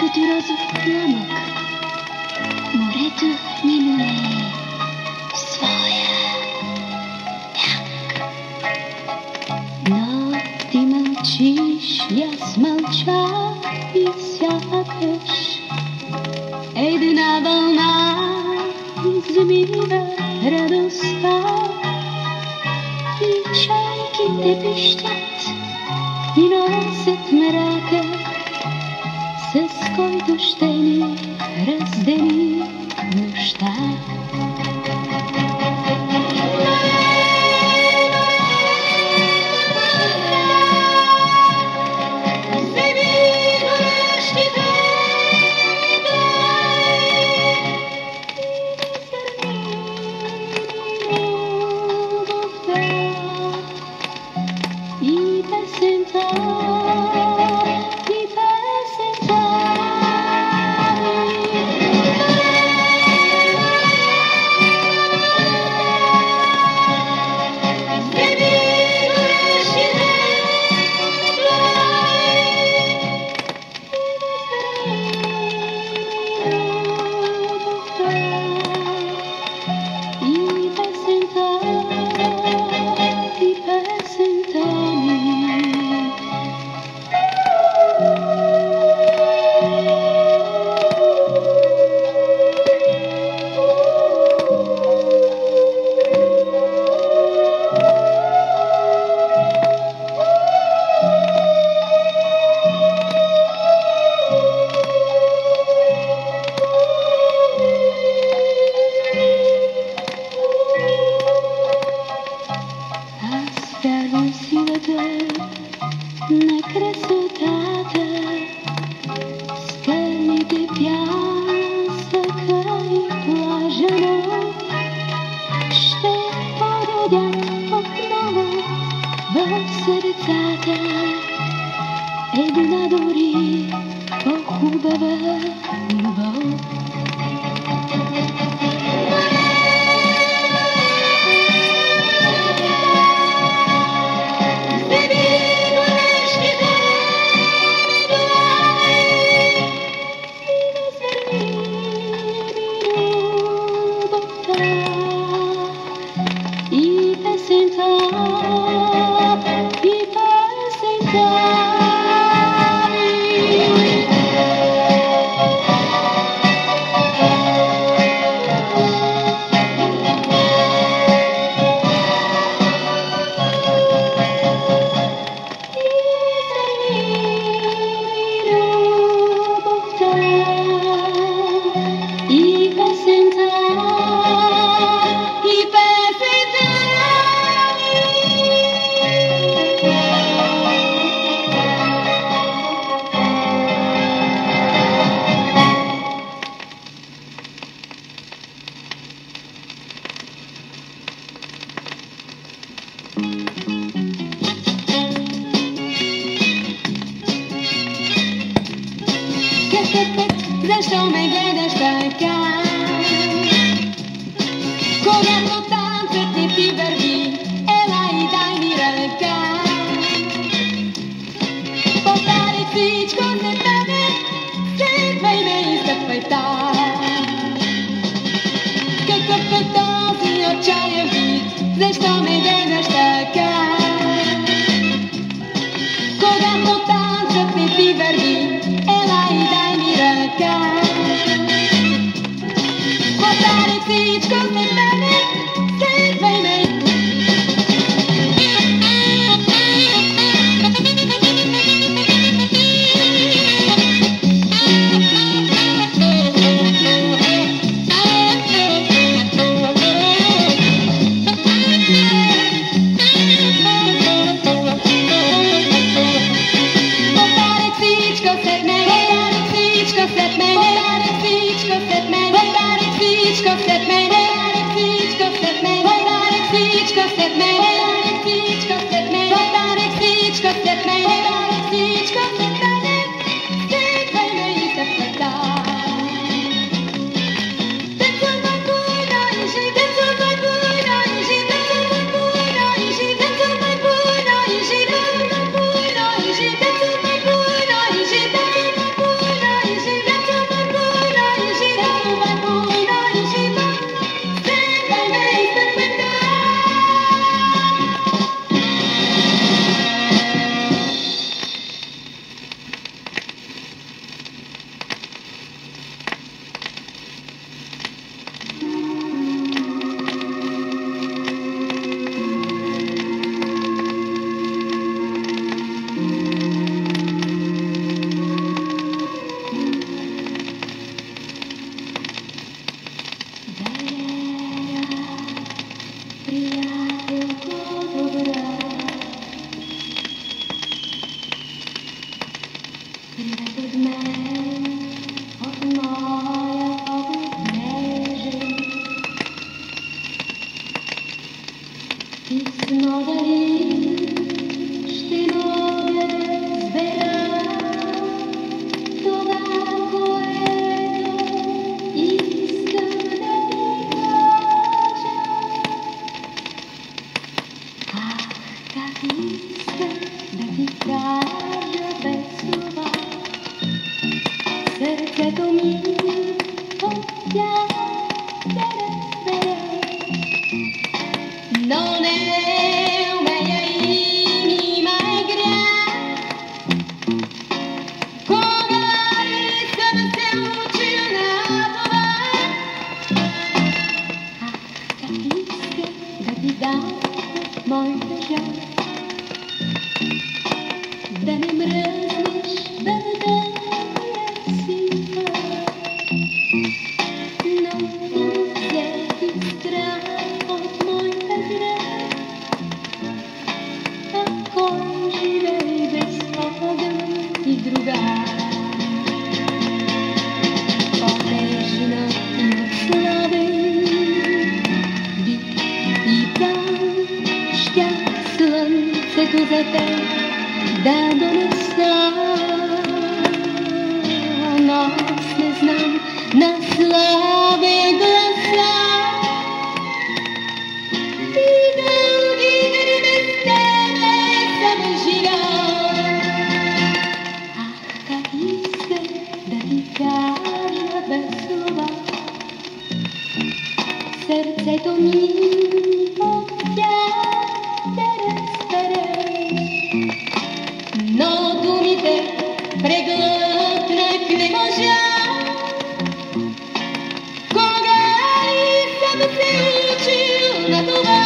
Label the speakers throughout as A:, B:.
A: Като розов пламък морето милее своя бяг. Но ти мълчиш и аз мълча и сякаш една вълна измива радостта и чайките пищят и носят мрака, с който ще ни раздели нощта. На красотата, скалите, пясъка и плажа, но ще породят отново в сърцата една дори по-хубава любов.
B: Защо ме гледаш така? Когато танцът не ти върви, ела и дай ми ръка. Повтаряй всичко след мене, следвай ме и стъпвай там. Какъв е този отчаян вид? Защо ме гледаш така? Когато танцът не ти върви, ела и дай ми ръка. Повтаряй всичко след мене, следвай ме.
A: мен от моя поглед нежен. Писмо дали ще мога да разбера това, което искам да ти кажа. Ах, как искам да ти кажа без слова. Сърцето ми хотя да разбере, но не умея и нима е грях. Кога искам да се уча на това. Ах, как искам да ти дам моята жал, да не мръзнеш бъдния си път. Но всеки страх от моята град, ако живей без огън и друга. По-нежно и отслабен бих ти дал, щях слънцето за теб да донеса, но аз не знам на слаби гласа и дълги дни без тебе съм живял. Ах, как искам да ти кажа без слова. Сърцето ми хотя да разбере, но думите преглътнах не можа. Кога и съм се учил на това.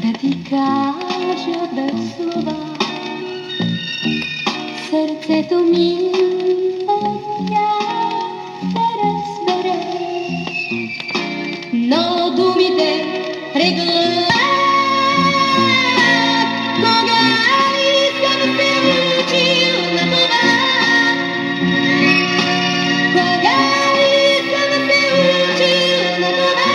A: Да ти кажа без слова. Сърцето ми хотя да разбере, но думите преглътнах. Кога и съм се учил на това. Кога и съм се учил на това.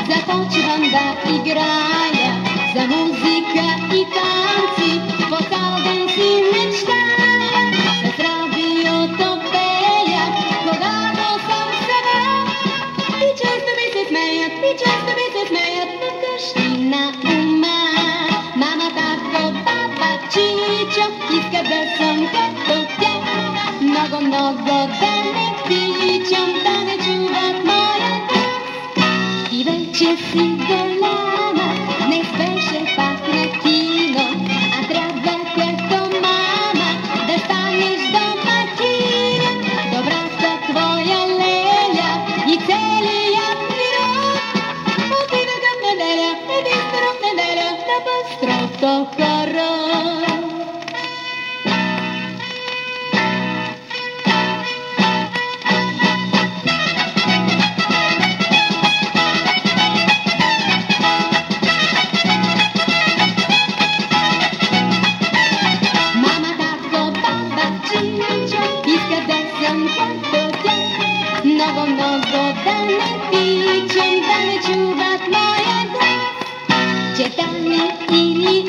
A: Започвам да играя за музика и танци, по цял ден си мечтая, с радиото пея, когато съм сама. И често ми се смеят вкъщи на ума. Мама, татко, баба, чичо, иска да съм като тях. Много, много да не тичам, да не чуват моя глас. И вече си голяма, не спеше пак на кино, а трябва като мама да станеш домакиня. Добрата твоя леля и целият ми род отидаха в неделя, единствено в неделя, на пъстрото хоро. Много, много да не тичам, да не чуват моя глас, че там или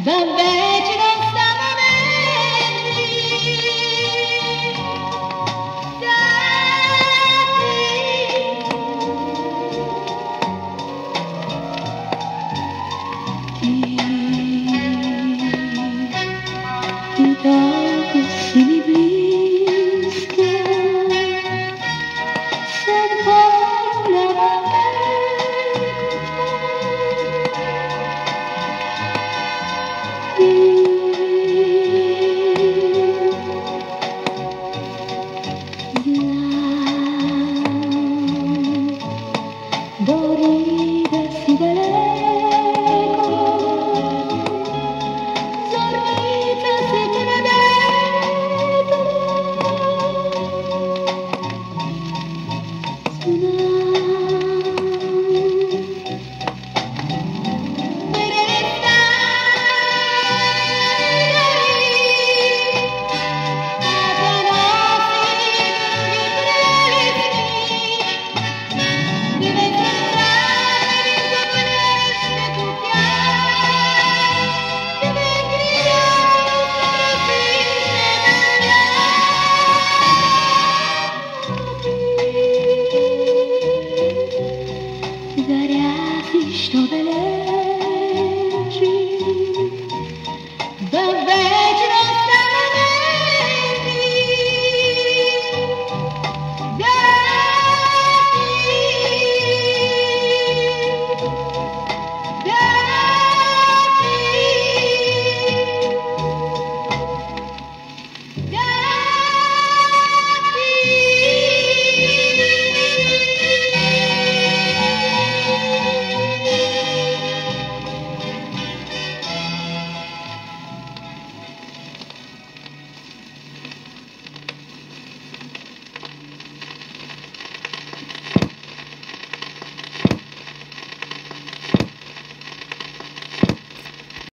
A: da večera samo meni, da ti tako si mi bliska, sad pogledam dorida si daleko, zornica si predeto, горят, и что далеко.